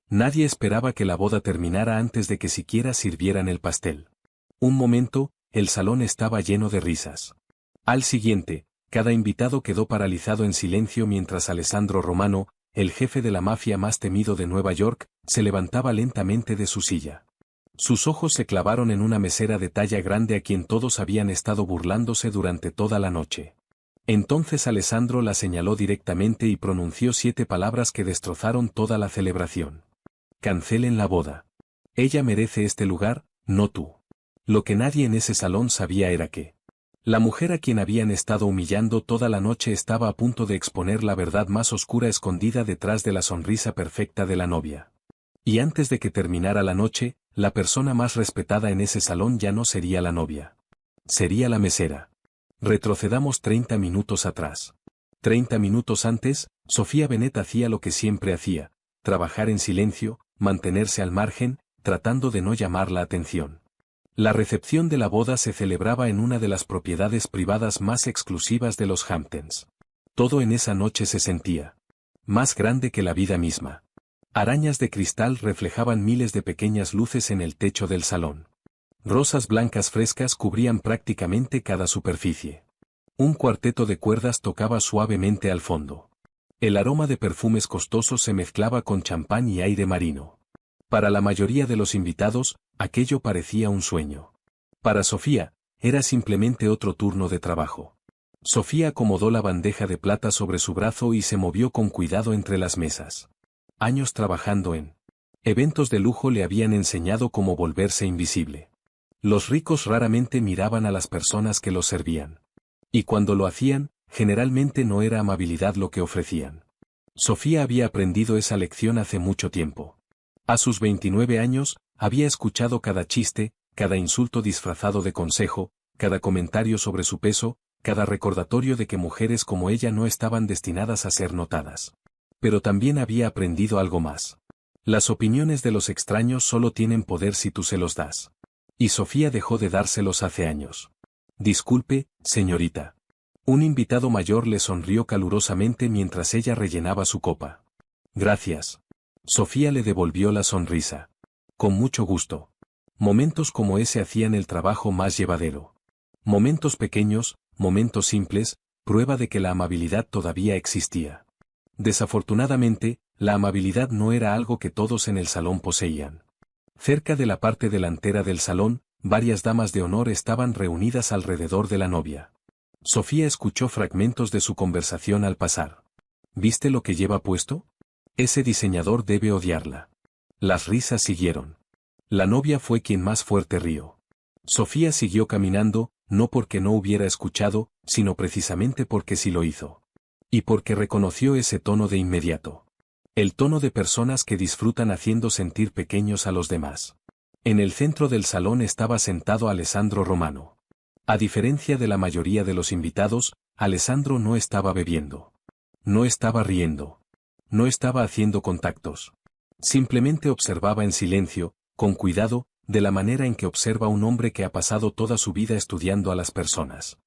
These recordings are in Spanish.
Nadie esperaba que la boda terminara antes de que siquiera sirvieran el pastel. Un momento, el salón estaba lleno de risas. Al siguiente, cada invitado quedó paralizado en silencio mientras Alessandro Romano, el jefe de la mafia más temido de Nueva York, se levantaba lentamente de su silla. Sus ojos se clavaron en una mesera de talla grande a quien todos habían estado burlándose durante toda la noche. Entonces Alessandro la señaló directamente y pronunció 7 palabras que destrozaron toda la celebración. Cancelen la boda. Ella merece este lugar, no tú. Lo que nadie en ese salón sabía era que la mujer a quien habían estado humillando toda la noche estaba a punto de exponer la verdad más oscura escondida detrás de la sonrisa perfecta de la novia. Y antes de que terminara la noche, la persona más respetada en ese salón ya no sería la novia. Sería la mesera. Retrocedamos 30 minutos atrás. 30 minutos antes, Sofía Bennett hacía lo que siempre hacía, trabajar en silencio, mantenerse al margen, tratando de no llamar la atención. La recepción de la boda se celebraba en una de las propiedades privadas más exclusivas de los Hamptons. Todo en esa noche se sentía más grande que la vida misma. Arañas de cristal reflejaban miles de pequeñas luces en el techo del salón. Rosas blancas frescas cubrían prácticamente cada superficie. Un cuarteto de cuerdas tocaba suavemente al fondo. El aroma de perfumes costosos se mezclaba con champán y aire marino. Para la mayoría de los invitados, aquello parecía un sueño. Para Sofía, era simplemente otro turno de trabajo. Sofía acomodó la bandeja de plata sobre su brazo y se movió con cuidado entre las mesas. Años trabajando en eventos de lujo le habían enseñado cómo volverse invisible. Los ricos raramente miraban a las personas que los servían. Y cuando lo hacían, generalmente no era amabilidad lo que ofrecían. Sofía había aprendido esa lección hace mucho tiempo. A sus 29 años, había escuchado cada chiste, cada insulto disfrazado de consejo, cada comentario sobre su peso, cada recordatorio de que mujeres como ella no estaban destinadas a ser notadas. Pero también había aprendido algo más. Las opiniones de los extraños solo tienen poder si tú se los das. Y Sofía dejó de dárselos hace años. Disculpe, señorita. Un invitado mayor le sonrió calurosamente mientras ella rellenaba su copa. Gracias. Sofía le devolvió la sonrisa. Con mucho gusto. Momentos como ese hacían el trabajo más llevadero. Momentos pequeños, momentos simples, prueba de que la amabilidad todavía existía. Desafortunadamente, la amabilidad no era algo que todos en el salón poseían. Cerca de la parte delantera del salón, varias damas de honor estaban reunidas alrededor de la novia. Sofía escuchó fragmentos de su conversación al pasar. ¿Viste lo que lleva puesto? Ese diseñador debe odiarla. Las risas siguieron. La novia fue quien más fuerte rió. Sofía siguió caminando, no porque no hubiera escuchado, sino precisamente porque sí lo hizo. Y porque reconoció ese tono de inmediato. El tono de personas que disfrutan haciendo sentir pequeños a los demás. En el centro del salón estaba sentado Alessandro Romano. A diferencia de la mayoría de los invitados, Alessandro no estaba bebiendo. No estaba riendo. No estaba haciendo contactos. Simplemente observaba en silencio, con cuidado, de la manera en que observa un hombre que ha pasado toda su vida estudiando a las personas.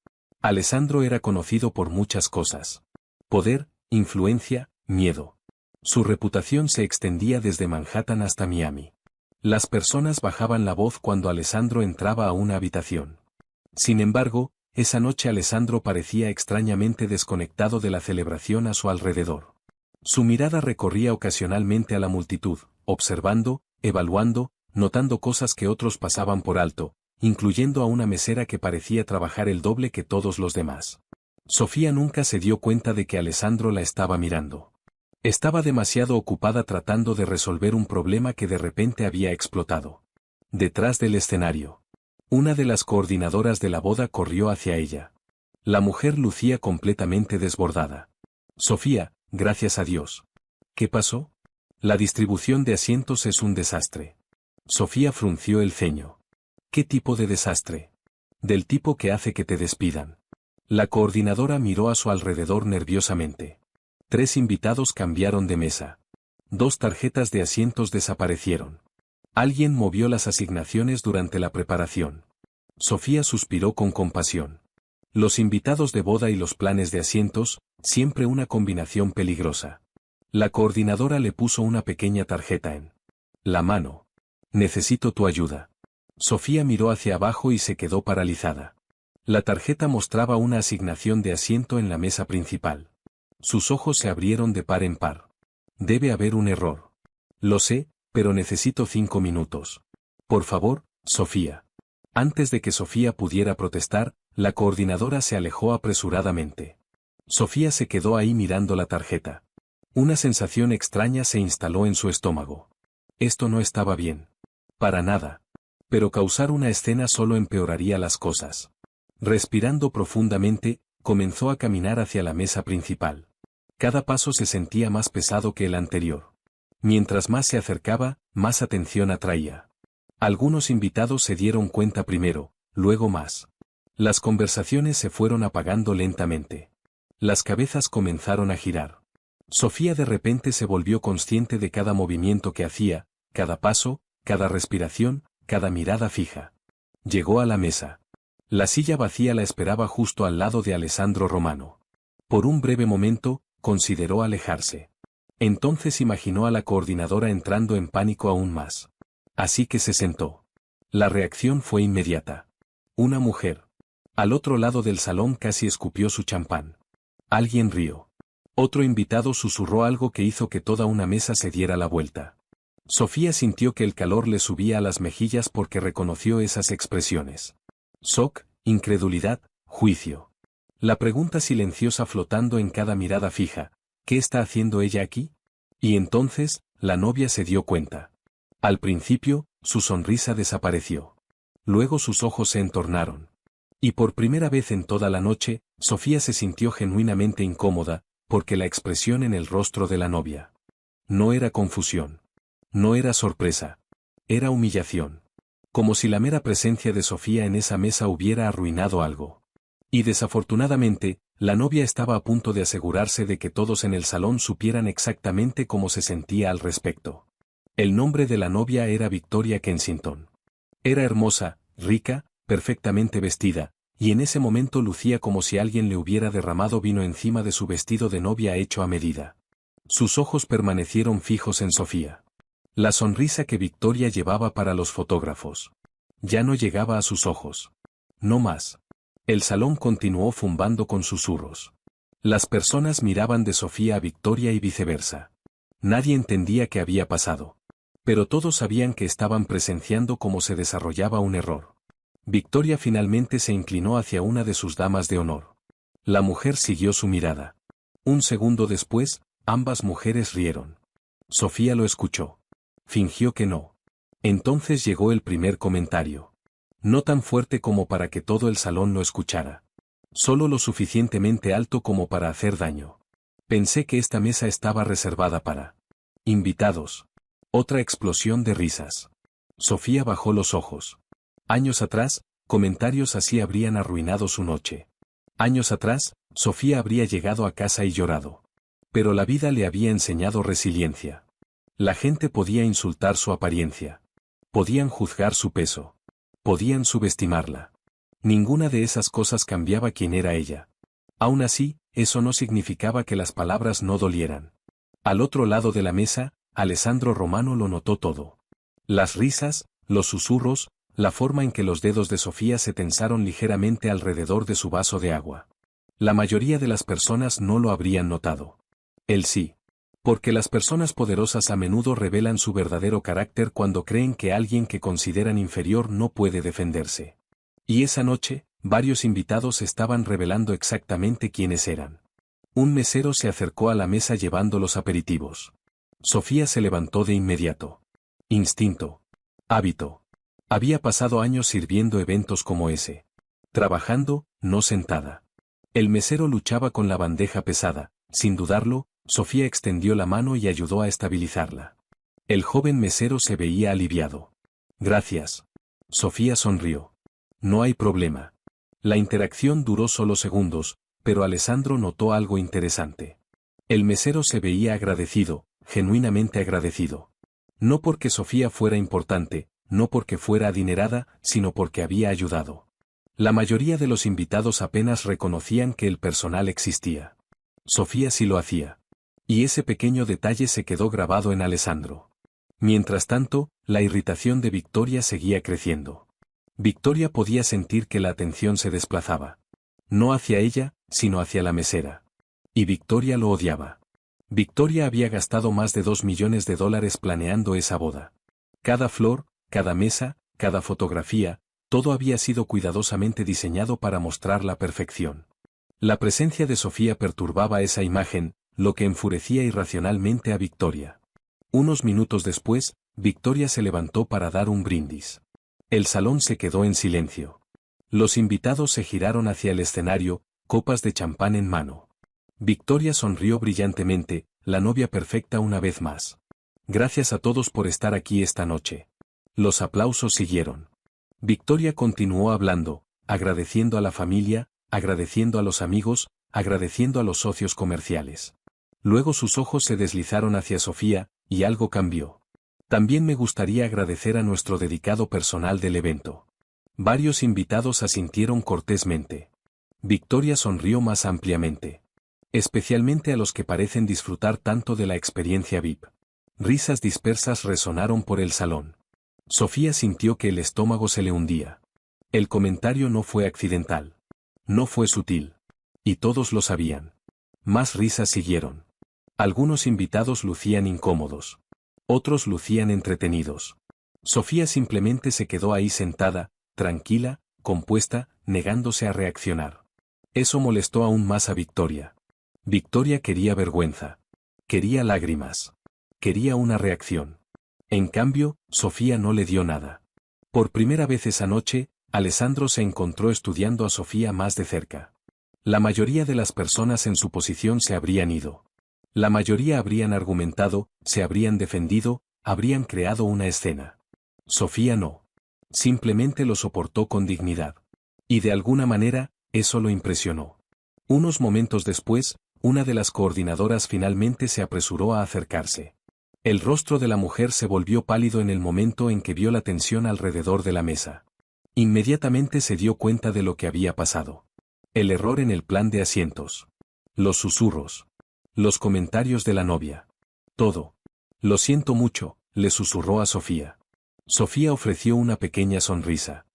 Alessandro era conocido por muchas cosas. Poder, influencia, miedo. Su reputación se extendía desde Manhattan hasta Miami. Las personas bajaban la voz cuando Alessandro entraba a una habitación. Sin embargo, esa noche Alessandro parecía extrañamente desconectado de la celebración a su alrededor. Su mirada recorría ocasionalmente a la multitud, observando, evaluando, notando cosas que otros pasaban por alto, incluyendo a una mesera que parecía trabajar el doble que todos los demás. Sofía nunca se dio cuenta de que Alessandro la estaba mirando. Estaba demasiado ocupada tratando de resolver un problema que de repente había explotado. Detrás del escenario. Una de las coordinadoras de la boda corrió hacia ella. La mujer lucía completamente desbordada. Sofía, gracias a Dios. ¿Qué pasó? La distribución de asientos es un desastre. Sofía frunció el ceño. ¿Qué tipo de desastre? Del tipo que hace que te despidan. La coordinadora miró a su alrededor nerviosamente. 3 invitados cambiaron de mesa. 2 tarjetas de asientos desaparecieron. Alguien movió las asignaciones durante la preparación. Sofía suspiró con compasión. Los invitados de boda y los planes de asientos, siempre una combinación peligrosa. La coordinadora le puso una pequeña tarjeta en la mano. Necesito tu ayuda. Sofía miró hacia abajo y se quedó paralizada. La tarjeta mostraba una asignación de asiento en la mesa principal. Sus ojos se abrieron de par en par. Debe haber un error. Lo sé, pero necesito 5 minutos. Por favor, Sofía. Antes de que Sofía pudiera protestar, la coordinadora se alejó apresuradamente. Sofía se quedó ahí mirando la tarjeta. Una sensación extraña se instaló en su estómago. Esto no estaba bien. Para nada. Pero causar una escena solo empeoraría las cosas. Respirando profundamente, comenzó a caminar hacia la mesa principal. Cada paso se sentía más pesado que el anterior. Mientras más se acercaba, más atención atraía. Algunos invitados se dieron cuenta primero, luego más. Las conversaciones se fueron apagando lentamente. Las cabezas comenzaron a girar. Sofía de repente se volvió consciente de cada movimiento que hacía, cada paso, cada respiración, cada mirada fija. Llegó a la mesa. La silla vacía la esperaba justo al lado de Alessandro Romano. Por un breve momento, consideró alejarse. Entonces imaginó a la coordinadora entrando en pánico aún más. Así que se sentó. La reacción fue inmediata. Una mujer. Al otro lado del salón casi escupió su champán. Alguien rió. Otro invitado susurró algo que hizo que toda una mesa se diera la vuelta. Sofía sintió que el calor le subía a las mejillas porque reconoció esas expresiones. Shock, incredulidad, juicio. La pregunta silenciosa flotando en cada mirada fija, ¿qué está haciendo ella aquí? Y entonces, la novia se dio cuenta. Al principio, su sonrisa desapareció. Luego sus ojos se entornaron. Y por primera vez en toda la noche, Sofía se sintió genuinamente incómoda, porque la expresión en el rostro de la novia no era confusión. No era sorpresa. Era humillación. Como si la mera presencia de Sofía en esa mesa hubiera arruinado algo. Y desafortunadamente, la novia estaba a punto de asegurarse de que todos en el salón supieran exactamente cómo se sentía al respecto. El nombre de la novia era Victoria Kensington. Era hermosa, rica, perfectamente vestida, y en ese momento lucía como si alguien le hubiera derramado vino encima de su vestido de novia hecho a medida. Sus ojos permanecieron fijos en Sofía. La sonrisa que Victoria llevaba para los fotógrafos ya no llegaba a sus ojos. No más. El salón continuó zumbando con susurros. Las personas miraban de Sofía a Victoria y viceversa. Nadie entendía qué había pasado. Pero todos sabían que estaban presenciando cómo se desarrollaba un error. Victoria finalmente se inclinó hacia una de sus damas de honor. La mujer siguió su mirada. Un segundo después, ambas mujeres rieron. Sofía lo escuchó. Fingió que no. Entonces llegó el primer comentario. No tan fuerte como para que todo el salón lo escuchara. Solo lo suficientemente alto como para hacer daño. Pensé que esta mesa estaba reservada para invitados. Otra explosión de risas. Sofía bajó los ojos. Años atrás, comentarios así habrían arruinado su noche. Años atrás, Sofía habría llegado a casa y llorado. Pero la vida le había enseñado resiliencia. La gente podía insultar su apariencia. Podían juzgar su peso. Podían subestimarla. Ninguna de esas cosas cambiaba quién era ella. Aún así, eso no significaba que las palabras no dolieran. Al otro lado de la mesa, Alessandro Romano lo notó todo. Las risas, los susurros, la forma en que los dedos de Sofía se tensaron ligeramente alrededor de su vaso de agua. La mayoría de las personas no lo habrían notado. Él sí. Porque las personas poderosas a menudo revelan su verdadero carácter cuando creen que alguien que consideran inferior no puede defenderse. Y esa noche, varios invitados estaban revelando exactamente quiénes eran. Un mesero se acercó a la mesa llevando los aperitivos. Sofía se levantó de inmediato. Instinto. Hábito. Había pasado años sirviendo eventos como ese. Trabajando, no sentada. El mesero luchaba con la bandeja pesada, sin dudarlo. Sofía extendió la mano y ayudó a estabilizarla. El joven mesero se veía aliviado. Gracias. Sofía sonrió. No hay problema. La interacción duró solo segundos, pero Alessandro notó algo interesante. El mesero se veía agradecido, genuinamente agradecido. No porque Sofía fuera importante, no porque fuera adinerada, sino porque había ayudado. La mayoría de los invitados apenas reconocían que el personal existía. Sofía sí lo hacía. Y ese pequeño detalle se quedó grabado en Alessandro. Mientras tanto, la irritación de Victoria seguía creciendo. Victoria podía sentir que la atención se desplazaba. No hacia ella, sino hacia la mesera. Y Victoria lo odiaba. Victoria había gastado más de $2 millones planeando esa boda. Cada flor, cada mesa, cada fotografía, todo había sido cuidadosamente diseñado para mostrar la perfección. La presencia de Sofía perturbaba esa imagen, lo que enfurecía irracionalmente a Victoria. Unos minutos después, Victoria se levantó para dar un brindis. El salón se quedó en silencio. Los invitados se giraron hacia el escenario, copas de champán en mano. Victoria sonrió brillantemente, la novia perfecta una vez más. Gracias a todos por estar aquí esta noche. Los aplausos siguieron. Victoria continuó hablando, agradeciendo a la familia, agradeciendo a los amigos, agradeciendo a los socios comerciales. Luego sus ojos se deslizaron hacia Sofía, y algo cambió. También me gustaría agradecer a nuestro dedicado personal del evento. Varios invitados asintieron cortésmente. Victoria sonrió más ampliamente. Especialmente a los que parecen disfrutar tanto de la experiencia VIP. Risas dispersas resonaron por el salón. Sofía sintió que el estómago se le hundía. El comentario no fue accidental. No fue sutil. Y todos lo sabían. Más risas siguieron. Algunos invitados lucían incómodos. Otros lucían entretenidos. Sofía simplemente se quedó ahí sentada, tranquila, compuesta, negándose a reaccionar. Eso molestó aún más a Victoria. Victoria quería vergüenza. Quería lágrimas. Quería una reacción. En cambio, Sofía no le dio nada. Por primera vez esa noche, Alessandro se encontró estudiando a Sofía más de cerca. La mayoría de las personas en su posición se habrían ido. La mayoría habrían argumentado, se habrían defendido, habrían creado una escena. Sofía no. Simplemente lo soportó con dignidad. Y de alguna manera, eso lo impresionó. Unos momentos después, una de las coordinadoras finalmente se apresuró a acercarse. El rostro de la mujer se volvió pálido en el momento en que vio la tensión alrededor de la mesa. Inmediatamente se dio cuenta de lo que había pasado. El error en el plan de asientos. Los susurros. Los comentarios de la novia. Todo. Lo siento mucho, le susurró a Sofía. Sofía ofreció una pequeña sonrisa.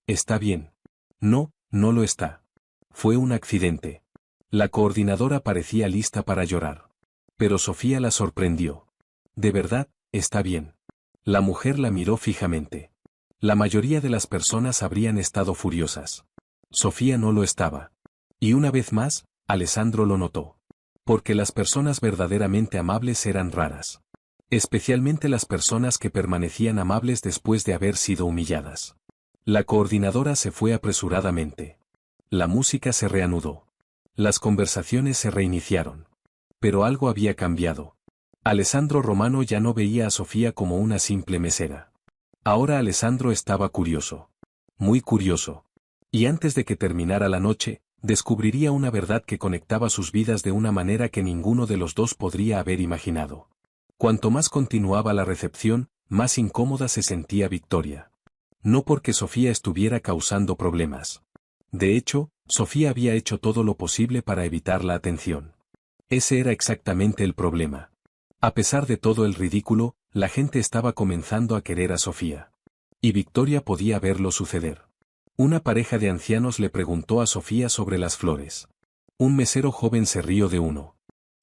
Está bien. No, no lo está. Fue un accidente. La coordinadora parecía lista para llorar. Pero Sofía la sorprendió. De verdad, está bien. La mujer la miró fijamente. La mayoría de las personas habrían estado furiosas. Sofía no lo estaba. Y una vez más, Alessandro lo notó. Porque las personas verdaderamente amables eran raras. Especialmente las personas que permanecían amables después de haber sido humilladas. La coordinadora se fue apresuradamente. La música se reanudó. Las conversaciones se reiniciaron. Pero algo había cambiado. Alessandro Romano ya no veía a Sofía como una simple mesera. Ahora Alessandro estaba curioso. Muy curioso. Y antes de que terminara la noche, descubriría una verdad que conectaba sus vidas de una manera que ninguno de los dos podría haber imaginado. Cuanto más continuaba la recepción, más incómoda se sentía Victoria. No porque Sofía estuviera causando problemas. De hecho, Sofía había hecho todo lo posible para evitar la atención. Ese era exactamente el problema. A pesar de todo el ridículo, la gente estaba comenzando a querer a Sofía. Y Victoria podía verlo suceder. Una pareja de ancianos le preguntó a Sofía sobre las flores. Un mesero joven se rió de uno.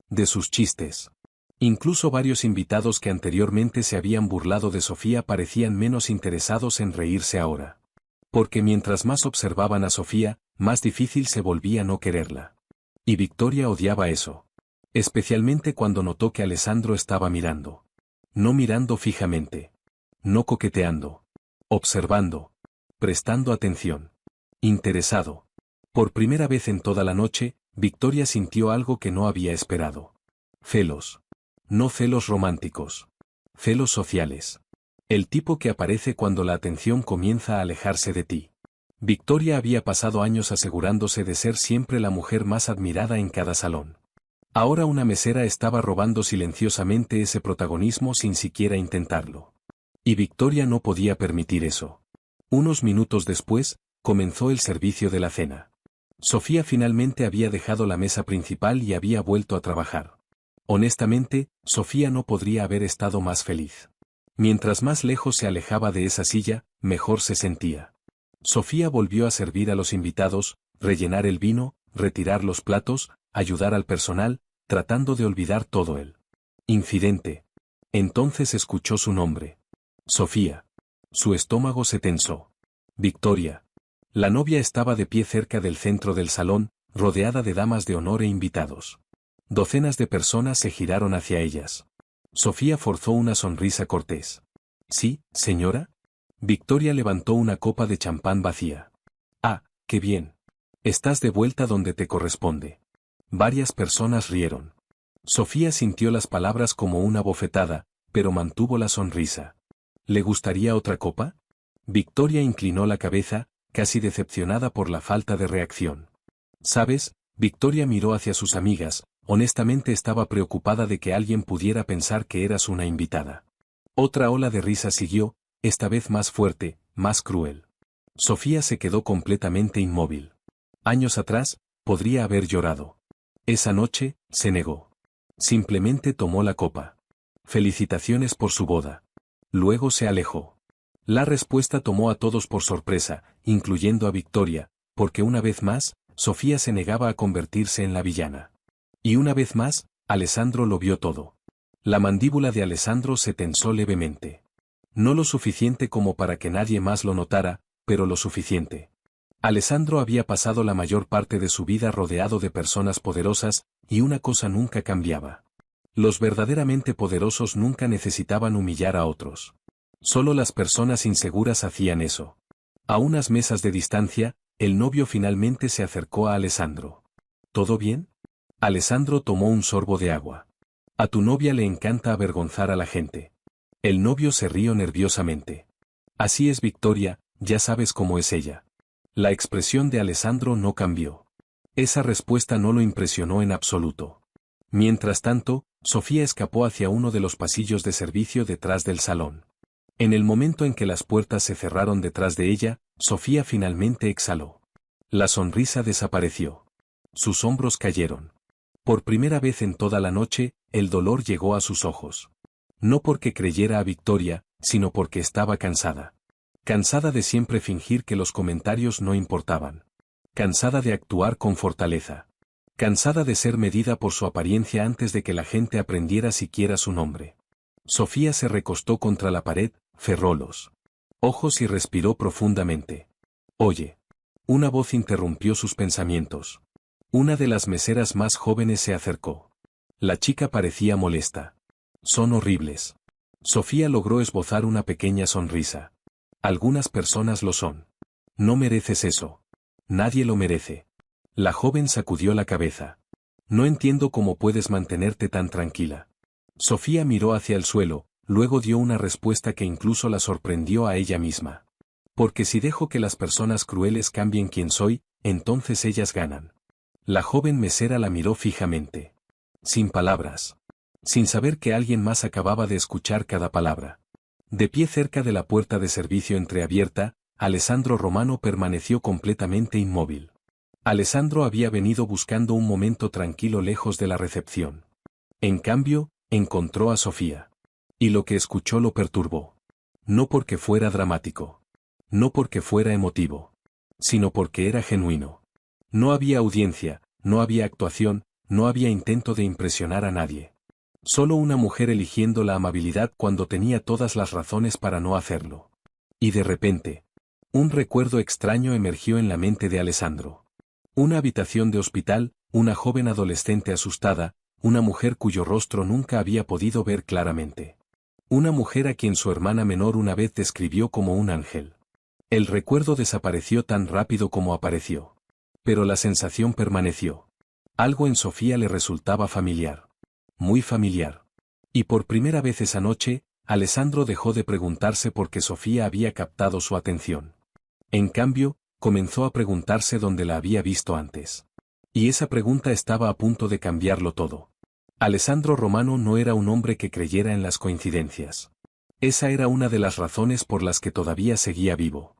De sus chistes. Incluso varios invitados que anteriormente se habían burlado de Sofía parecían menos interesados en reírse ahora. Porque mientras más observaban a Sofía, más difícil se volvía no quererla. Y Victoria odiaba eso. Especialmente cuando notó que Alessandro estaba mirando. No mirando fijamente. No coqueteando. Observando. Prestando atención. Interesado. Por primera vez en toda la noche, Victoria sintió algo que no había esperado. Celos. No celos románticos. Celos sociales. El tipo que aparece cuando la atención comienza a alejarse de ti. Victoria había pasado años asegurándose de ser siempre la mujer más admirada en cada salón. Ahora una mesera estaba robando silenciosamente ese protagonismo sin siquiera intentarlo. Y Victoria no podía permitir eso. Unos minutos después, comenzó el servicio de la cena. Sofía finalmente había dejado la mesa principal y había vuelto a trabajar. Honestamente, Sofía no podría haber estado más feliz. Mientras más lejos se alejaba de esa silla, mejor se sentía. Sofía volvió a servir a los invitados, rellenar el vino, retirar los platos, ayudar al personal, tratando de olvidar todo el incidente. Entonces escuchó su nombre. Sofía. Su estómago se tensó. Victoria. La novia estaba de pie cerca del centro del salón, rodeada de damas de honor e invitados. Docenas de personas se giraron hacia ellas. Sofía forzó una sonrisa cortés. ¿Sí, señora? Victoria levantó una copa de champán vacía. Ah, qué bien. Estás de vuelta donde te corresponde. Varias personas rieron. Sofía sintió las palabras como una bofetada, pero mantuvo la sonrisa. ¿Le gustaría otra copa? Victoria inclinó la cabeza, casi decepcionada por la falta de reacción. ¿Sabes? Victoria miró hacia sus amigas, honestamente estaba preocupada de que alguien pudiera pensar que eras una invitada. Otra ola de risa siguió, esta vez más fuerte, más cruel. Sofía se quedó completamente inmóvil. Años atrás, podría haber llorado. Esa noche, se negó. Simplemente tomó la copa. Felicitaciones por su boda. Luego se alejó. La respuesta tomó a todos por sorpresa, incluyendo a Victoria, porque una vez más, Sofía se negaba a convertirse en la villana. Y una vez más, Alessandro lo vio todo. La mandíbula de Alessandro se tensó levemente. No lo suficiente como para que nadie más lo notara, pero lo suficiente. Alessandro había pasado la mayor parte de su vida rodeado de personas poderosas, y una cosa nunca cambiaba. Los verdaderamente poderosos nunca necesitaban humillar a otros. Solo las personas inseguras hacían eso. A unas mesas de distancia, el novio finalmente se acercó a Alessandro. ¿Todo bien? Alessandro tomó un sorbo de agua. A tu novia le encanta avergonzar a la gente. El novio se rió nerviosamente. Así es Victoria, ya sabes cómo es ella. La expresión de Alessandro no cambió. Esa respuesta no lo impresionó en absoluto. Mientras tanto, Sofía escapó hacia uno de los pasillos de servicio detrás del salón. En el momento en que las puertas se cerraron detrás de ella, Sofía finalmente exhaló. La sonrisa desapareció. Sus hombros cayeron. Por primera vez en toda la noche, el dolor llegó a sus ojos. No porque creyera a Victoria, sino porque estaba cansada. Cansada de siempre fingir que los comentarios no importaban. Cansada de actuar con fortaleza. Cansada de ser medida por su apariencia antes de que la gente aprendiera siquiera su nombre. Sofía se recostó contra la pared, cerró los ojos y respiró profundamente. Oye. Una voz interrumpió sus pensamientos. Una de las meseras más jóvenes se acercó. La chica parecía molesta. Son horribles. Sofía logró esbozar una pequeña sonrisa. Algunas personas lo son. No mereces eso. Nadie lo merece. La joven sacudió la cabeza. No entiendo cómo puedes mantenerte tan tranquila. Sofía miró hacia el suelo, luego dio una respuesta que incluso la sorprendió a ella misma. Porque si dejo que las personas crueles cambien quién soy, entonces ellas ganan. La joven mesera la miró fijamente. Sin palabras. Sin saber que alguien más acababa de escuchar cada palabra. De pie cerca de la puerta de servicio entreabierta, Alessandro Romano permaneció completamente inmóvil. Alessandro había venido buscando un momento tranquilo lejos de la recepción. En cambio, encontró a Sofía. Y lo que escuchó lo perturbó. No porque fuera dramático. No porque fuera emotivo. Sino porque era genuino. No había audiencia, no había actuación, no había intento de impresionar a nadie. Solo una mujer eligiendo la amabilidad cuando tenía todas las razones para no hacerlo. Y de repente, un recuerdo extraño emergió en la mente de Alessandro. Una habitación de hospital, una joven adolescente asustada, una mujer cuyo rostro nunca había podido ver claramente. Una mujer a quien su hermana menor una vez describió como un ángel. El recuerdo desapareció tan rápido como apareció. Pero la sensación permaneció. Algo en Sofía le resultaba familiar. Muy familiar. Y por primera vez esa noche, Alessandro dejó de preguntarse por qué Sofía había captado su atención. En cambio, comenzó a preguntarse dónde la había visto antes. Y esa pregunta estaba a punto de cambiarlo todo. Alessandro Romano no era un hombre que creyera en las coincidencias. Esa era una de las razones por las que todavía seguía vivo.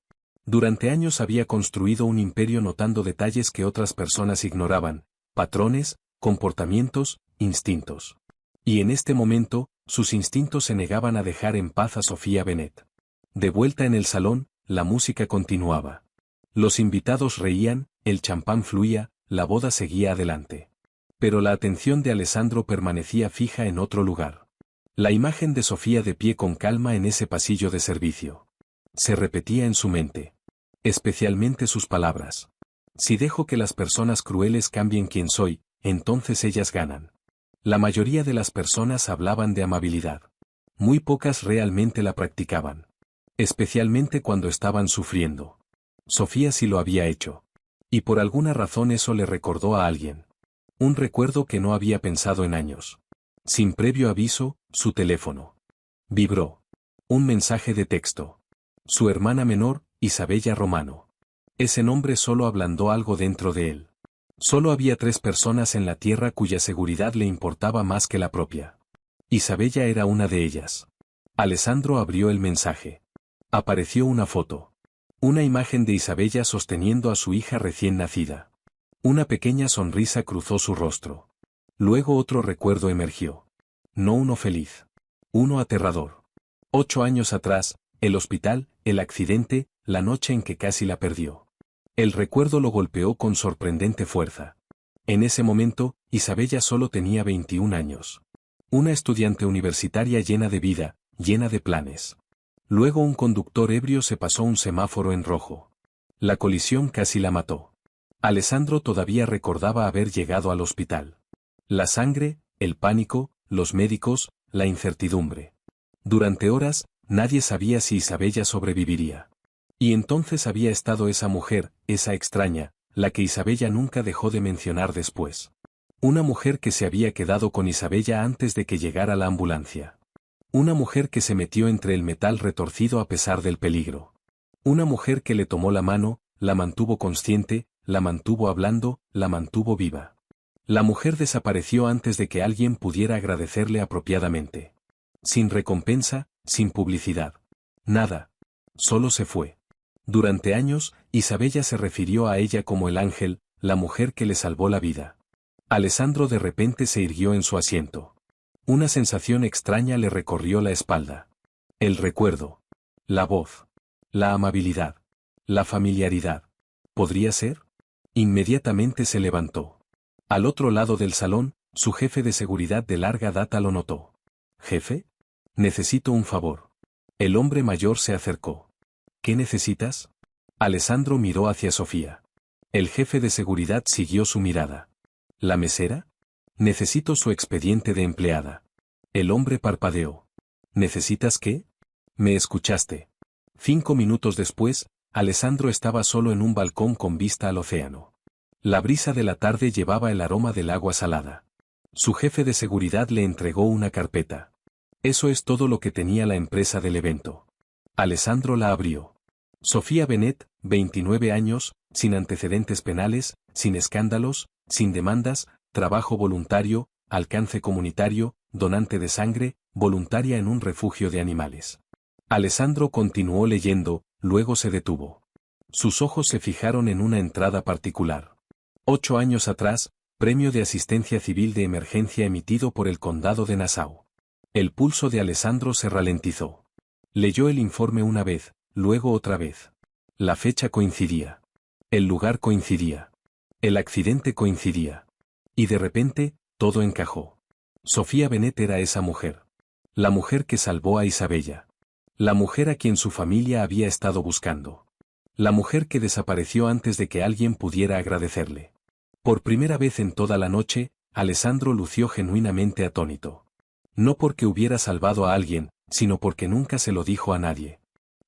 Durante años había construido un imperio notando detalles que otras personas ignoraban, patrones, comportamientos, instintos. Y en este momento, sus instintos se negaban a dejar en paz a Sofía Bennet. De vuelta en el salón, la música continuaba. Los invitados reían, el champán fluía, la boda seguía adelante. Pero la atención de Alessandro permanecía fija en otro lugar. La imagen de Sofía de pie con calma en ese pasillo de servicio. Se repetía en su mente. Especialmente sus palabras. Si dejo que las personas crueles cambien quién soy, entonces ellas ganan. La mayoría de las personas hablaban de amabilidad. Muy pocas realmente la practicaban. Especialmente cuando estaban sufriendo. Sofía sí lo había hecho. Y por alguna razón eso le recordó a alguien. Un recuerdo que no había pensado en años. Sin previo aviso, su teléfono. Vibró. Un mensaje de texto. Su hermana menor, Isabella Romano. Ese nombre solo ablandó algo dentro de él. Solo había 3 personas en la tierra cuya seguridad le importaba más que la propia. Isabella era una de ellas. Alessandro abrió el mensaje. Apareció una foto. Una imagen de Isabella sosteniendo a su hija recién nacida. Una pequeña sonrisa cruzó su rostro. Luego otro recuerdo emergió. No uno feliz. Uno aterrador. 8 años atrás, el hospital, el accidente, la noche en que casi la perdió. El recuerdo lo golpeó con sorprendente fuerza. En ese momento, Isabella solo tenía 21 años. Una estudiante universitaria llena de vida, llena de planes. Luego un conductor ebrio se pasó un semáforo en rojo. La colisión casi la mató. Alessandro todavía recordaba haber llegado al hospital. La sangre, el pánico, los médicos, la incertidumbre. Durante horas, nadie sabía si Isabella sobreviviría. Y entonces había estado esa mujer, esa extraña, la que Isabella nunca dejó de mencionar después. Una mujer que se había quedado con Isabella antes de que llegara la ambulancia. Una mujer que se metió entre el metal retorcido a pesar del peligro. Una mujer que le tomó la mano, la mantuvo consciente, la mantuvo hablando, la mantuvo viva. La mujer desapareció antes de que alguien pudiera agradecerle apropiadamente. Sin recompensa, sin publicidad. Nada. Solo se fue. Durante años, Isabella se refirió a ella como el ángel, la mujer que le salvó la vida. Alessandro de repente se irguió en su asiento. Una sensación extraña le recorrió la espalda. El recuerdo. La voz. La amabilidad. La familiaridad. ¿Podría ser? Inmediatamente se levantó. Al otro lado del salón, su jefe de seguridad de larga data lo notó. ¿Jefe? Necesito un favor. El hombre mayor se acercó. ¿Qué necesitas? Alessandro miró hacia Sofía. El jefe de seguridad siguió su mirada. ¿La mesera? Necesito su expediente de empleada. El hombre parpadeó. ¿Necesitas qué? Me escuchaste. 5 minutos después, Alessandro estaba solo en un balcón con vista al océano. La brisa de la tarde llevaba el aroma del agua salada. Su jefe de seguridad le entregó una carpeta. Eso es todo lo que tenía la empresa del evento. Alessandro la abrió. Sofía Bennet, 29 años, sin antecedentes penales, sin escándalos, sin demandas, trabajo voluntario, alcance comunitario, donante de sangre, voluntaria en un refugio de animales. Alessandro continuó leyendo, luego se detuvo. Sus ojos se fijaron en una entrada particular. 8 años atrás, premio de asistencia civil de emergencia emitido por el condado de Nassau. El pulso de Alessandro se ralentizó. Leyó el informe una vez, luego otra vez. La fecha coincidía. El lugar coincidía. El accidente coincidía. Y de repente, todo encajó. Sofía Bennet era esa mujer. La mujer que salvó a Isabella. La mujer a quien su familia había estado buscando. La mujer que desapareció antes de que alguien pudiera agradecerle. Por primera vez en toda la noche, Alessandro lució genuinamente atónito. No porque hubiera salvado a alguien, sino porque nunca se lo dijo a nadie.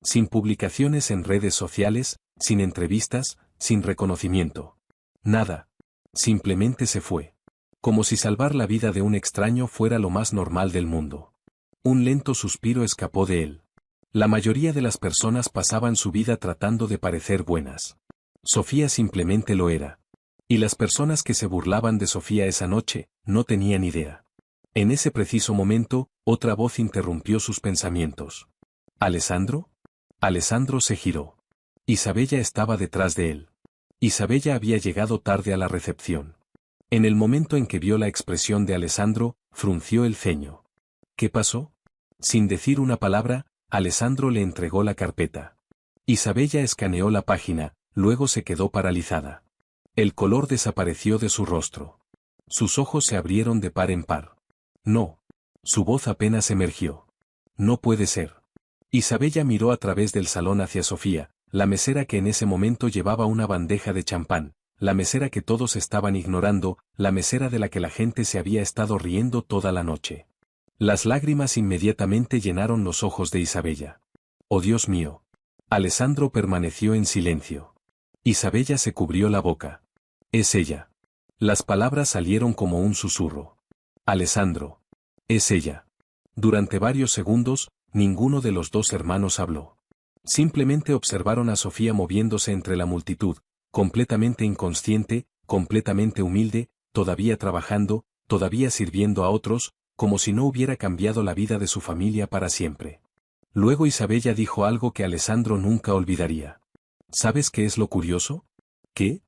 Sin publicaciones en redes sociales, sin entrevistas, sin reconocimiento. Nada. Simplemente se fue. Como si salvar la vida de un extraño fuera lo más normal del mundo. Un lento suspiro escapó de él. La mayoría de las personas pasaban su vida tratando de parecer buenas. Sofía simplemente lo era. Y las personas que se burlaban de Sofía esa noche, no tenían idea. En ese preciso momento, otra voz interrumpió sus pensamientos. ¿Alessandro? Alessandro se giró. Isabella estaba detrás de él. Isabella había llegado tarde a la recepción. En el momento en que vio la expresión de Alessandro, frunció el ceño. ¿Qué pasó? Sin decir una palabra, Alessandro le entregó la carpeta. Isabella escaneó la página, luego se quedó paralizada. El color desapareció de su rostro. Sus ojos se abrieron de par en par. No. Su voz apenas emergió. No puede ser. Isabella miró a través del salón hacia Sofía, la mesera que en ese momento llevaba una bandeja de champán, la mesera que todos estaban ignorando, la mesera de la que la gente se había estado riendo toda la noche. Las lágrimas inmediatamente llenaron los ojos de Isabella. ¡Oh Dios mío! Alessandro permaneció en silencio. Isabella se cubrió la boca. Es ella. Las palabras salieron como un susurro. Alessandro. Es ella. Durante varios segundos, ninguno de los dos hermanos habló. Simplemente observaron a Sofía moviéndose entre la multitud, completamente inconsciente, completamente humilde, todavía trabajando, todavía sirviendo a otros, como si no hubiera cambiado la vida de su familia para siempre. Luego Isabella dijo algo que Alessandro nunca olvidaría. ¿Sabes qué es lo curioso? ¿Qué?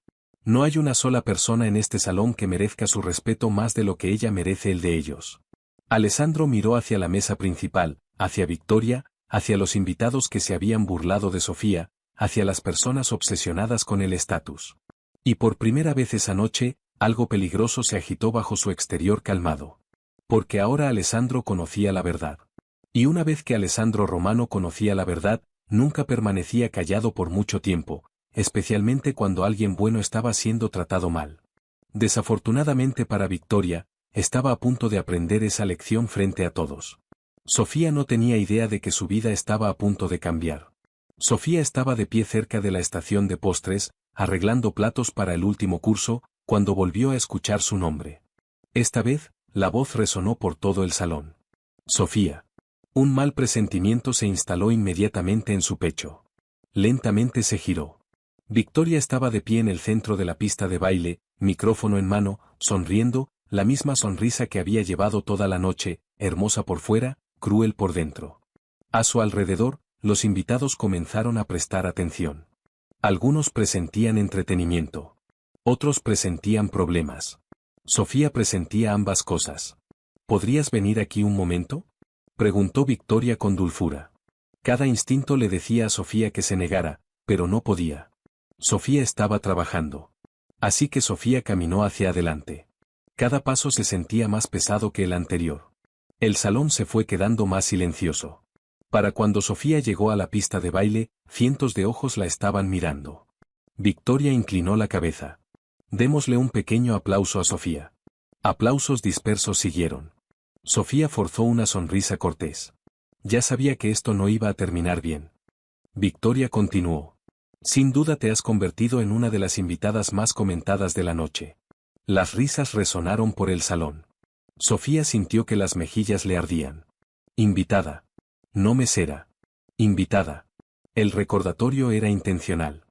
No hay una sola persona en este salón que merezca su respeto más de lo que ella merece el de ellos. Alessandro miró hacia la mesa principal, hacia Victoria, hacia los invitados que se habían burlado de Sofía, hacia las personas obsesionadas con el estatus. Y por primera vez esa noche, algo peligroso se agitó bajo su exterior calmado. Porque ahora Alessandro conocía la verdad. Y una vez que Alessandro Romano conocía la verdad, nunca permanecía callado por mucho tiempo, especialmente cuando alguien bueno estaba siendo tratado mal. Desafortunadamente para Victoria, estaba a punto de aprender esa lección frente a todos. Sofía no tenía idea de que su vida estaba a punto de cambiar. Sofía estaba de pie cerca de la estación de postres, arreglando platos para el último curso, cuando volvió a escuchar su nombre. Esta vez, la voz resonó por todo el salón. Sofía. Un mal presentimiento se instaló inmediatamente en su pecho. Lentamente se giró. Victoria estaba de pie en el centro de la pista de baile, micrófono en mano, sonriendo, la misma sonrisa que había llevado toda la noche, hermosa por fuera, cruel por dentro. A su alrededor, los invitados comenzaron a prestar atención. Algunos presentían entretenimiento. Otros presentían problemas. Sofía presentía ambas cosas. ¿Podrías venir aquí un momento?, preguntó Victoria con dulzura. Cada instinto le decía a Sofía que se negara, pero no podía. Sofía estaba trabajando. Así que Sofía caminó hacia adelante. Cada paso se sentía más pesado que el anterior. El salón se fue quedando más silencioso. Para cuando Sofía llegó a la pista de baile, cientos de ojos la estaban mirando. Victoria inclinó la cabeza. Démosle un pequeño aplauso a Sofía. Aplausos dispersos siguieron. Sofía forzó una sonrisa cortés. Ya sabía que esto no iba a terminar bien. Victoria continuó. Sin duda te has convertido en una de las invitadas más comentadas de la noche. Las risas resonaron por el salón. Sofía sintió que las mejillas le ardían. Invitada. No mesera. Invitada. El recordatorio era intencional.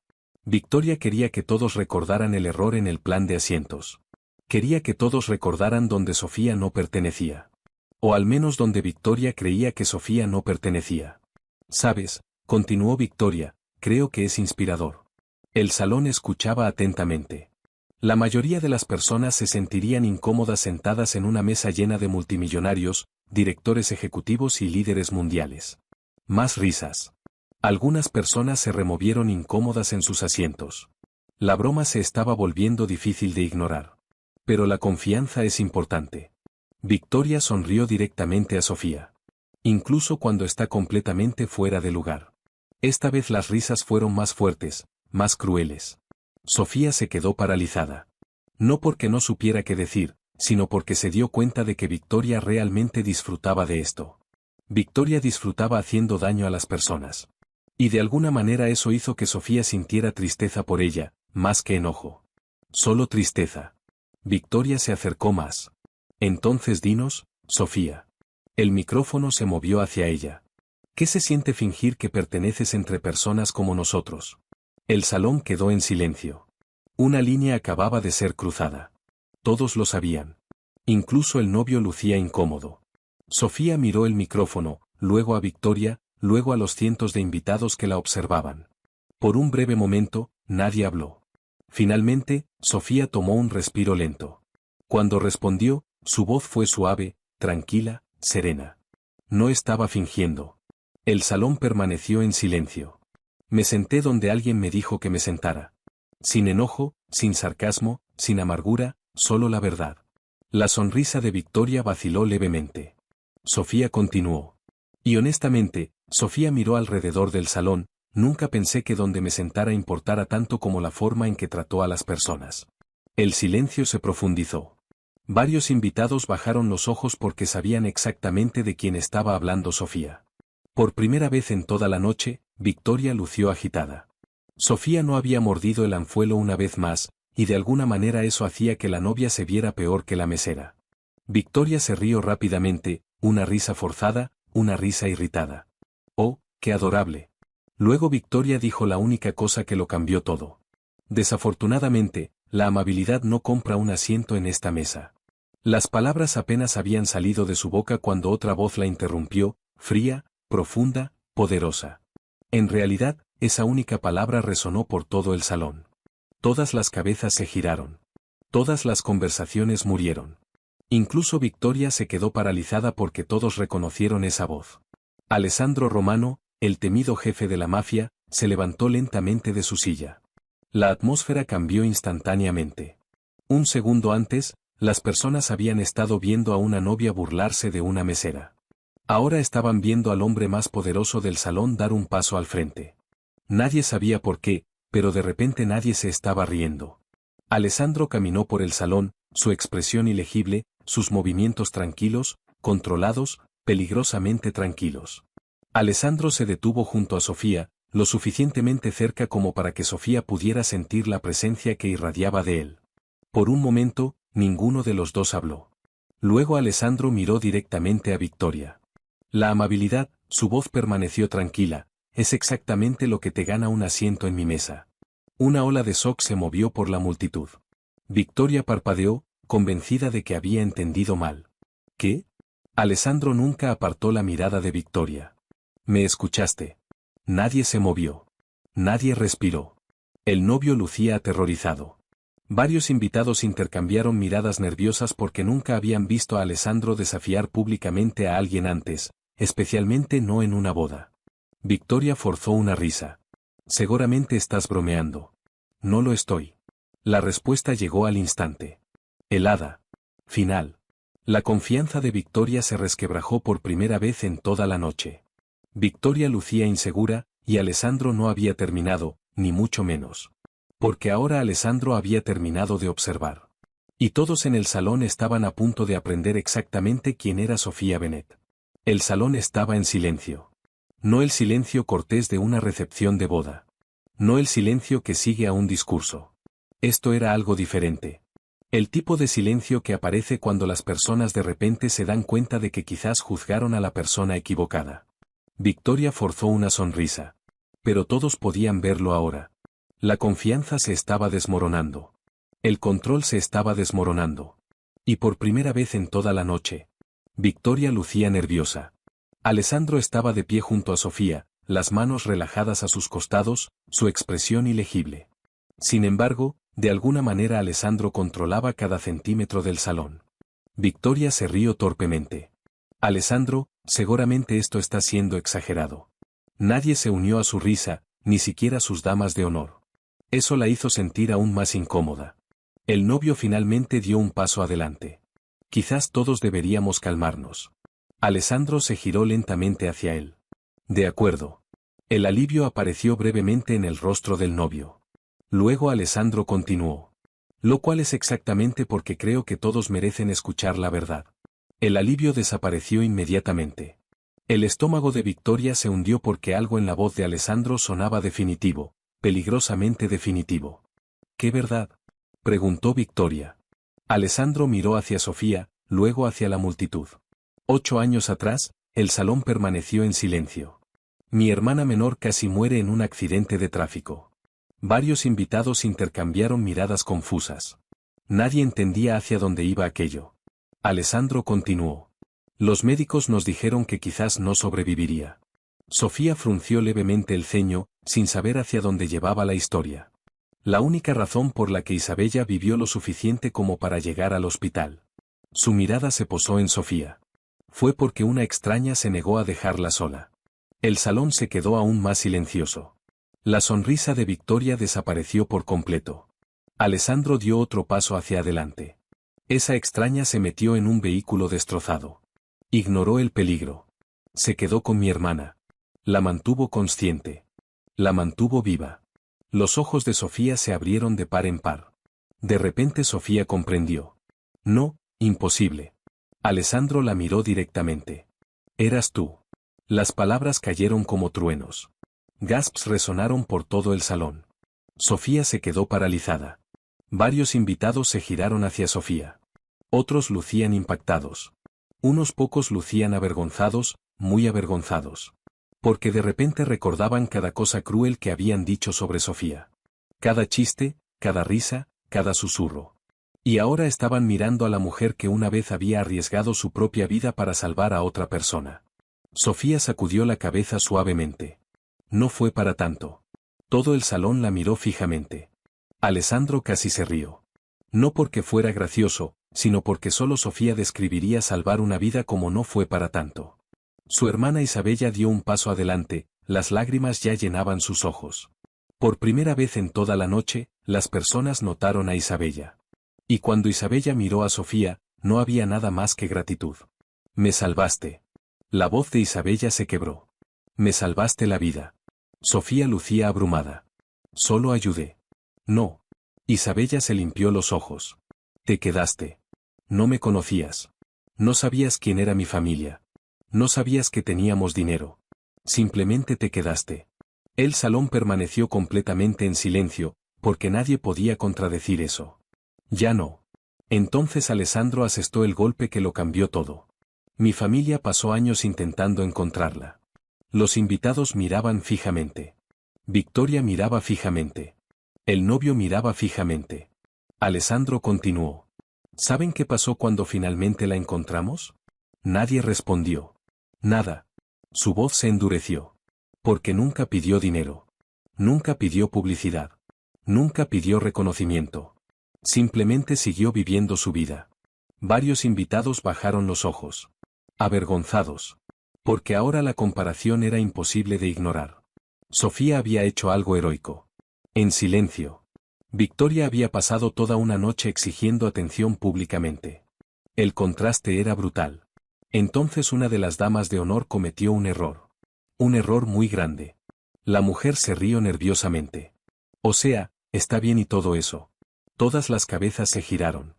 Victoria quería que todos recordaran el error en el plan de asientos. Quería que todos recordaran donde Sofía no pertenecía. O al menos donde Victoria creía que Sofía no pertenecía. ¿Sabes?, continuó Victoria, creo que es inspirador. El salón escuchaba atentamente. La mayoría de las personas se sentirían incómodas sentadas en una mesa llena de multimillonarios, directores ejecutivos y líderes mundiales. Más risas. Algunas personas se removieron incómodas en sus asientos. La broma se estaba volviendo difícil de ignorar. Pero la confianza es importante. Victoria sonrió directamente a Sofía. Incluso cuando está completamente fuera de lugar. Esta vez las risas fueron más fuertes, más crueles. Sofía se quedó paralizada. No porque no supiera qué decir, sino porque se dio cuenta de que Victoria realmente disfrutaba de esto. Victoria disfrutaba haciendo daño a las personas. Y de alguna manera eso hizo que Sofía sintiera tristeza por ella, más que enojo. Solo tristeza. Victoria se acercó más. Entonces dinos, Sofía. El micrófono se movió hacia ella. ¿Qué se siente fingir que perteneces entre personas como nosotros? El salón quedó en silencio. Una línea acababa de ser cruzada. Todos lo sabían. Incluso el novio lucía incómodo. Sofía miró el micrófono, luego a Victoria, luego a los cientos de invitados que la observaban. Por un breve momento, nadie habló. Finalmente, Sofía tomó un respiro lento. Cuando respondió, su voz fue suave, tranquila, serena. No estaba fingiendo. El salón permaneció en silencio. Me senté donde alguien me dijo que me sentara. Sin enojo, sin sarcasmo, sin amargura, solo la verdad. La sonrisa de Victoria vaciló levemente. Sofía continuó. Y honestamente, Sofía miró alrededor del salón, nunca pensé que donde me sentara importara tanto como la forma en que trató a las personas. El silencio se profundizó. Varios invitados bajaron los ojos porque sabían exactamente de quién estaba hablando Sofía. Por primera vez en toda la noche, Victoria lució agitada. Sofía no había mordido el anzuelo una vez más, y de alguna manera eso hacía que la novia se viera peor que la mesera. Victoria se rió rápidamente, una risa forzada, una risa irritada. ¡Oh, qué adorable! Luego Victoria dijo la única cosa que lo cambió todo. Desafortunadamente, la amabilidad no compra un asiento en esta mesa. Las palabras apenas habían salido de su boca cuando otra voz la interrumpió, fría, profunda, poderosa. En realidad, esa única palabra resonó por todo el salón. Todas las cabezas se giraron. Todas las conversaciones murieron. Incluso Victoria se quedó paralizada porque todos reconocieron esa voz. Alessandro Romano, el temido jefe de la mafia, se levantó lentamente de su silla. La atmósfera cambió instantáneamente. Un segundo antes, las personas habían estado viendo a una novia burlarse de una mesera. Ahora estaban viendo al hombre más poderoso del salón dar un paso al frente. Nadie sabía por qué, pero de repente nadie se estaba riendo. Alessandro caminó por el salón, su expresión ilegible, sus movimientos tranquilos, controlados, peligrosamente tranquilos. Alessandro se detuvo junto a Sofía, lo suficientemente cerca como para que Sofía pudiera sentir la presencia que irradiaba de él. Por un momento, ninguno de los dos habló. Luego Alessandro miró directamente a Victoria. La amabilidad, su voz permaneció tranquila, es exactamente lo que te gana un asiento en mi mesa. Una ola de shock se movió por la multitud. Victoria parpadeó, convencida de que había entendido mal. ¿Qué? Alessandro nunca apartó la mirada de Victoria. ¿Me escuchaste? Nadie se movió. Nadie respiró. El novio lucía aterrorizado. Varios invitados intercambiaron miradas nerviosas porque nunca habían visto a Alessandro desafiar públicamente a alguien antes, especialmente no en una boda. Victoria forzó una risa. Seguramente estás bromeando. No lo estoy. La respuesta llegó al instante. Helada. Final. La confianza de Victoria se resquebrajó por primera vez en toda la noche. Victoria lucía insegura, y Alessandro no había terminado, ni mucho menos. Porque ahora Alessandro había terminado de observar. Y todos en el salón estaban a punto de aprender exactamente quién era Sofía Bennett. El salón estaba en silencio. No el silencio cortés de una recepción de boda. No el silencio que sigue a un discurso. Esto era algo diferente. El tipo de silencio que aparece cuando las personas de repente se dan cuenta de que quizás juzgaron a la persona equivocada. Victoria forzó una sonrisa. Pero todos podían verlo ahora. La confianza se estaba desmoronando. El control se estaba desmoronando. Y por primera vez en toda la noche, Victoria lucía nerviosa. Alessandro estaba de pie junto a Sofía, las manos relajadas a sus costados, su expresión ilegible. Sin embargo, de alguna manera Alessandro controlaba cada centímetro del salón. Victoria se rió torpemente. Alessandro, seguramente esto está siendo exagerado. Nadie se unió a su risa, ni siquiera sus damas de honor. Eso la hizo sentir aún más incómoda. El novio finalmente dio un paso adelante. Quizás todos deberíamos calmarnos. Alessandro se giró lentamente hacia él. De acuerdo. El alivio apareció brevemente en el rostro del novio. Luego Alessandro continuó. Lo cual es exactamente porque creo que todos merecen escuchar la verdad. El alivio desapareció inmediatamente. El estómago de Victoria se hundió porque algo en la voz de Alessandro sonaba definitivo, peligrosamente definitivo. ¿Qué verdad? Preguntó Victoria. Alessandro miró hacia Sofía, luego hacia la multitud. 8 años atrás, el salón permaneció en silencio. Mi hermana menor casi muere en un accidente de tráfico. Varios invitados intercambiaron miradas confusas. Nadie entendía hacia dónde iba aquello. Alessandro continuó. Los médicos nos dijeron que quizás no sobreviviría. Sofía frunció levemente el ceño, sin saber hacia dónde llevaba la historia. La única razón por la que Isabella vivió lo suficiente como para llegar al hospital. Su mirada se posó en Sofía. Fue porque una extraña se negó a dejarla sola. El salón se quedó aún más silencioso. La sonrisa de Victoria desapareció por completo. Alessandro dio otro paso hacia adelante. Esa extraña se metió en un vehículo destrozado. Ignoró el peligro. Se quedó con mi hermana. La mantuvo consciente. La mantuvo viva. Los ojos de Sofía se abrieron de par en par. De repente Sofía comprendió. No, imposible. Alessandro la miró directamente. Eras tú. Las palabras cayeron como truenos. Gasps resonaron por todo el salón. Sofía se quedó paralizada. Varios invitados se giraron hacia Sofía. Otros lucían impactados. Unos pocos lucían avergonzados, muy avergonzados. Porque de repente recordaban cada cosa cruel que habían dicho sobre Sofía. Cada chiste, cada risa, cada susurro. Y ahora estaban mirando a la mujer que una vez había arriesgado su propia vida para salvar a otra persona. Sofía sacudió la cabeza suavemente. No fue para tanto. Todo el salón la miró fijamente. Alessandro casi se rió. No porque fuera gracioso, sino porque solo Sofía describiría salvar una vida como no fue para tanto. Su hermana Isabella dio un paso adelante, las lágrimas ya llenaban sus ojos. Por primera vez en toda la noche, las personas notaron a Isabella. Y cuando Isabella miró a Sofía, no había nada más que gratitud. Me salvaste. La voz de Isabella se quebró. Me salvaste la vida. Sofía lucía abrumada. Solo ayudé. No. Isabella se limpió los ojos. Te quedaste. No me conocías. No sabías quién era mi familia. No sabías que teníamos dinero. Simplemente te quedaste. El salón permaneció completamente en silencio, porque nadie podía contradecir eso. Ya no. Entonces Alessandro asestó el golpe que lo cambió todo. Mi familia pasó años intentando encontrarla. Los invitados miraban fijamente. Victoria miraba fijamente. El novio miraba fijamente. Alessandro continuó. ¿Saben qué pasó cuando finalmente la encontramos? Nadie respondió. Nada. Su voz se endureció. Porque nunca pidió dinero. Nunca pidió publicidad. Nunca pidió reconocimiento. Simplemente siguió viviendo su vida. Varios invitados bajaron los ojos. Avergonzados. Porque ahora la comparación era imposible de ignorar. Sofía había hecho algo heroico. En silencio. Victoria había pasado toda una noche exigiendo atención públicamente. El contraste era brutal. Entonces una de las damas de honor cometió un error. Un error muy grande. La mujer se rió nerviosamente. O sea, está bien y todo eso. Todas las cabezas se giraron.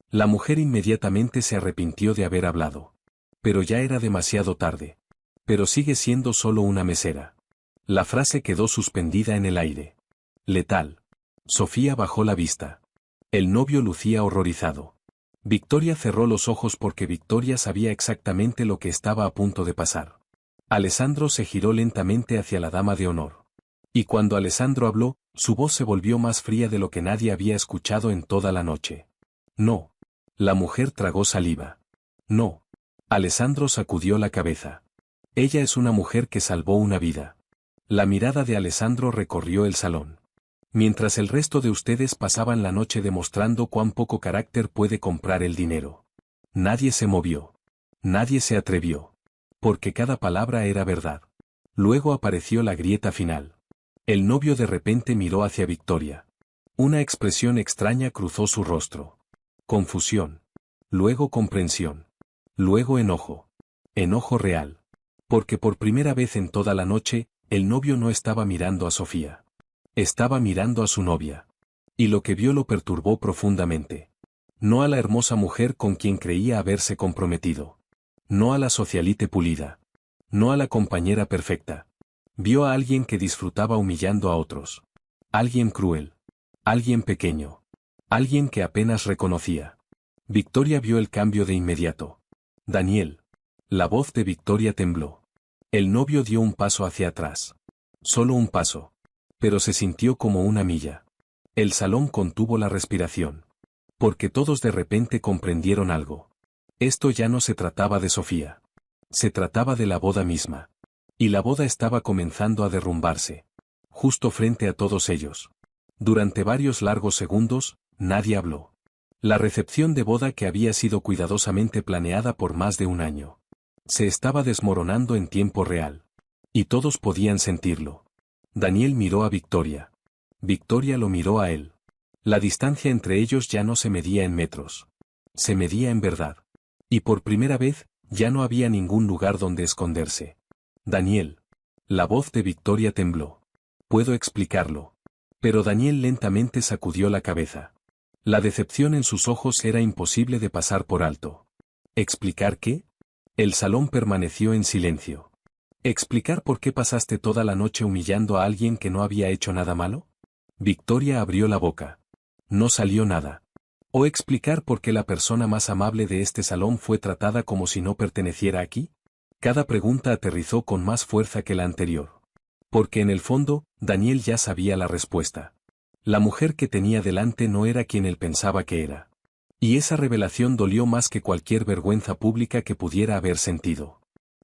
La mujer inmediatamente se arrepintió de haber hablado. Pero ya era demasiado tarde. Pero sigue siendo solo una mesera. La frase quedó suspendida en el aire. Letal. Sofía bajó la vista. El novio lucía horrorizado. Victoria cerró los ojos porque Victoria sabía exactamente lo que estaba a punto de pasar. Alessandro se giró lentamente hacia la dama de honor. Y cuando Alessandro habló, su voz se volvió más fría de lo que nadie había escuchado en toda la noche. No. La mujer tragó saliva. No. Alessandro sacudió la cabeza. Ella es una mujer que salvó una vida. La mirada de Alessandro recorrió el salón. Mientras el resto de ustedes pasaban la noche demostrando cuán poco carácter puede comprar el dinero. Nadie se movió. Nadie se atrevió. Porque cada palabra era verdad. Luego apareció la grieta final. El novio de repente miró hacia Victoria. Una expresión extraña cruzó su rostro. Confusión. Luego comprensión. Luego enojo. Enojo real. Porque por primera vez en toda la noche, el novio no estaba mirando a Sofía. Estaba mirando a su novia. Y lo que vio lo perturbó profundamente. No a la hermosa mujer con quien creía haberse comprometido. No a la socialite pulida. No a la compañera perfecta. Vio a alguien que disfrutaba humillando a otros. Alguien cruel. Alguien pequeño. Alguien que apenas reconocía. Victoria vio el cambio de inmediato. Daniel. La voz de Victoria tembló. El novio dio un paso hacia atrás. Solo un paso. Pero se sintió como una milla. El salón contuvo la respiración. Porque todos de repente comprendieron algo. Esto ya no se trataba de Sofía. Se trataba de la boda misma. Y la boda estaba comenzando a derrumbarse. Justo frente a todos ellos. Durante varios largos segundos, nadie habló. La recepción de boda que había sido cuidadosamente planeada por más de un año se estaba desmoronando en tiempo real. Y todos podían sentirlo. Daniel miró a Victoria. Victoria lo miró a él. La distancia entre ellos ya no se medía en metros. Se medía en verdad. Y por primera vez, ya no había ningún lugar donde esconderse. Daniel. La voz de Victoria tembló. Puedo explicarlo. Pero Daniel lentamente sacudió la cabeza. La decepción en sus ojos era imposible de pasar por alto. ¿Explicar qué? El salón permaneció en silencio. ¿Explicar por qué pasaste toda la noche humillando a alguien que no había hecho nada malo? Victoria abrió la boca. No salió nada. ¿O explicar por qué la persona más amable de este salón fue tratada como si no perteneciera aquí? Cada pregunta aterrizó con más fuerza que la anterior. Porque en el fondo, Daniel ya sabía la respuesta. La mujer que tenía delante no era quien él pensaba que era. Y esa revelación dolió más que cualquier vergüenza pública que pudiera haber sentido.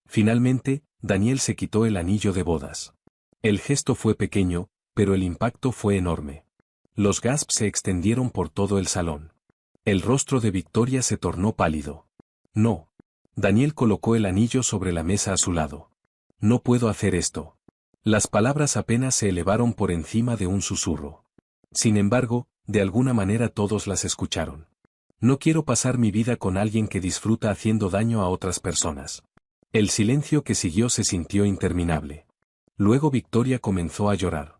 Finalmente, Daniel se quitó el anillo de bodas. El gesto fue pequeño, pero el impacto fue enorme. Los gasps se extendieron por todo el salón. El rostro de Victoria se tornó pálido. No. Daniel colocó el anillo sobre la mesa a su lado. No puedo hacer esto. Las palabras apenas se elevaron por encima de un susurro. Sin embargo, de alguna manera todos las escucharon. No quiero pasar mi vida con alguien que disfruta haciendo daño a otras personas. El silencio que siguió se sintió interminable. Luego Victoria comenzó a llorar.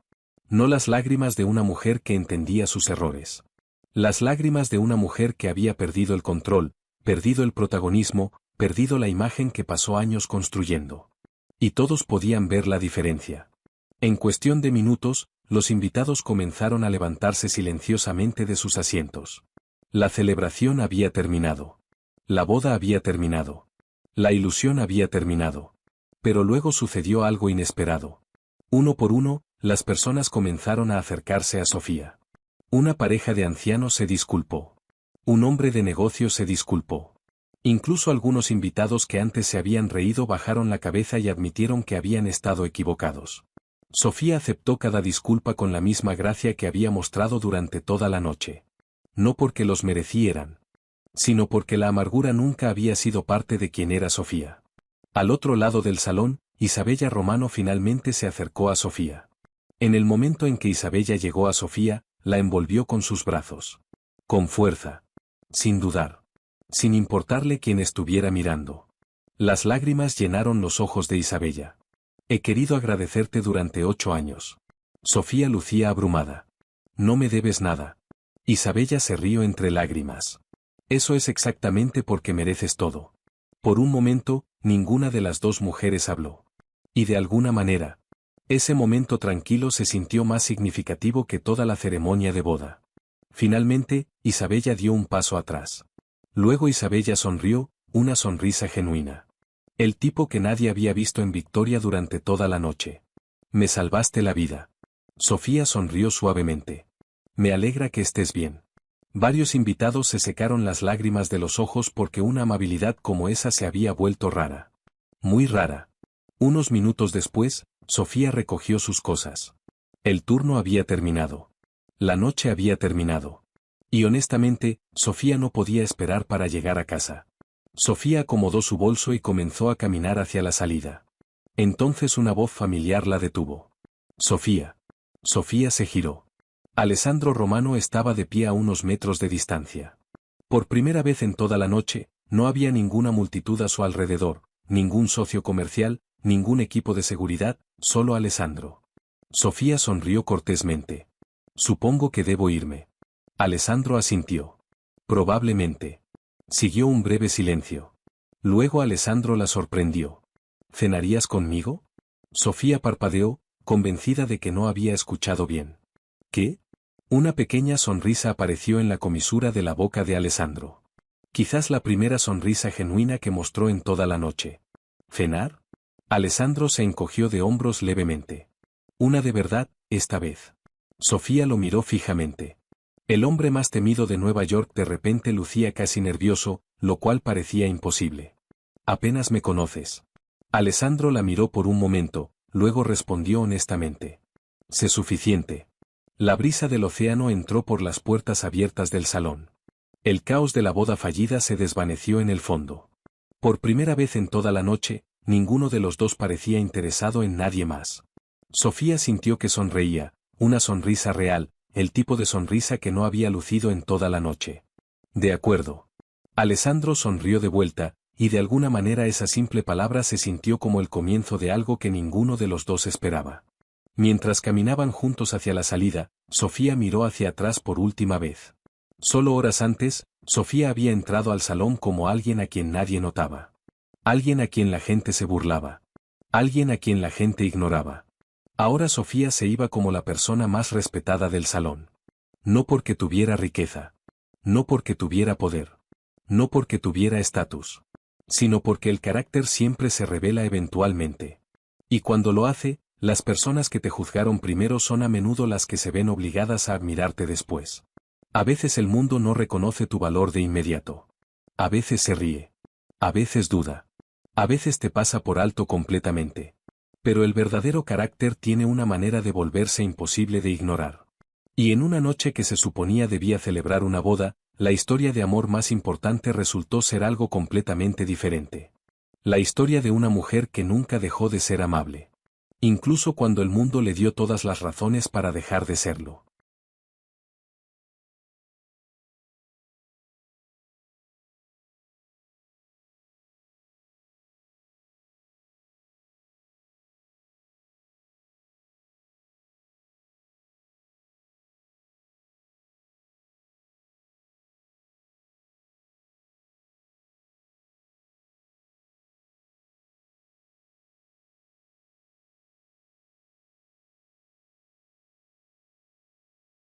No las lágrimas de una mujer que entendía sus errores. Las lágrimas de una mujer que había perdido el control, perdido el protagonismo, perdido la imagen que pasó años construyendo. Y todos podían ver la diferencia. En cuestión de minutos, los invitados comenzaron a levantarse silenciosamente de sus asientos. La celebración había terminado. La boda había terminado. La ilusión había terminado. Pero luego sucedió algo inesperado. Uno por uno, las personas comenzaron a acercarse a Sofía. Una pareja de ancianos se disculpó. Un hombre de negocios se disculpó. Incluso algunos invitados que antes se habían reído bajaron la cabeza y admitieron que habían estado equivocados. Sofía aceptó cada disculpa con la misma gracia que había mostrado durante toda la noche. No porque los merecieran, sino porque la amargura nunca había sido parte de quien era Sofía. Al otro lado del salón, Isabella Romano finalmente se acercó a Sofía. En el momento en que Isabella llegó a Sofía, la envolvió con sus brazos. Con fuerza. Sin dudar. Sin importarle quién estuviera mirando. Las lágrimas llenaron los ojos de Isabella. He querido agradecerte durante 8 años. Sofía lucía abrumada. No me debes nada. Isabella se rió entre lágrimas. Eso es exactamente porque mereces todo. Por un momento, ninguna de las dos mujeres habló. Y de alguna manera, ese momento tranquilo se sintió más significativo que toda la ceremonia de boda. Finalmente, Isabella dio un paso atrás. Luego Isabella sonrió, una sonrisa genuina. El tipo que nadie había visto en Victoria durante toda la noche. Me salvaste la vida. Sofía sonrió suavemente. Me alegra que estés bien. Varios invitados se secaron las lágrimas de los ojos porque una amabilidad como esa se había vuelto rara. Muy rara. Unos minutos después, Sofía recogió sus cosas. El turno había terminado. La noche había terminado. Y honestamente, Sofía no podía esperar para llegar a casa. Sofía acomodó su bolso y comenzó a caminar hacia la salida. Entonces una voz familiar la detuvo. Sofía. Sofía se giró. Alessandro Romano estaba de pie a unos metros de distancia. Por primera vez en toda la noche, no había ninguna multitud a su alrededor, ningún socio comercial, ningún equipo de seguridad, solo Alessandro. Sofía sonrió cortésmente. Supongo que debo irme. Alessandro asintió. Probablemente. Siguió un breve silencio. Luego Alessandro la sorprendió. ¿Cenarías conmigo? Sofía parpadeó, convencida de que no había escuchado bien. ¿Qué? Una pequeña sonrisa apareció en la comisura de la boca de Alessandro. Quizás la primera sonrisa genuina que mostró en toda la noche. ¿Cenar? Alessandro se encogió de hombros levemente. Una de verdad, esta vez. Sofía lo miró fijamente. El hombre más temido de Nueva York de repente lucía casi nervioso, lo cual parecía imposible. Apenas me conoces. Alessandro la miró por un momento, luego respondió honestamente. Sé suficiente. La brisa del océano entró por las puertas abiertas del salón. El caos de la boda fallida se desvaneció en el fondo. Por primera vez en toda la noche, ninguno de los dos parecía interesado en nadie más. Sofía sintió que sonreía, una sonrisa real, el tipo de sonrisa que no había lucido en toda la noche. De acuerdo. Alessandro sonrió de vuelta, y de alguna manera esa simple palabra se sintió como el comienzo de algo que ninguno de los dos esperaba. Mientras caminaban juntos hacia la salida, Sofía miró hacia atrás por última vez. Solo horas antes, Sofía había entrado al salón como alguien a quien nadie notaba. Alguien a quien la gente se burlaba. Alguien a quien la gente ignoraba. Ahora Sofía se iba como la persona más respetada del salón. No porque tuviera riqueza. No porque tuviera poder. No porque tuviera estatus. Sino porque el carácter siempre se revela eventualmente. Y cuando lo hace, las personas que te juzgaron primero son a menudo las que se ven obligadas a admirarte después. A veces el mundo no reconoce tu valor de inmediato. A veces se ríe. A veces duda. A veces te pasa por alto completamente. Pero el verdadero carácter tiene una manera de volverse imposible de ignorar. Y en una noche que se suponía debía celebrar una boda, la historia de amor más importante resultó ser algo completamente diferente. La historia de una mujer que nunca dejó de ser amable. Incluso cuando el mundo le dio todas las razones para dejar de serlo.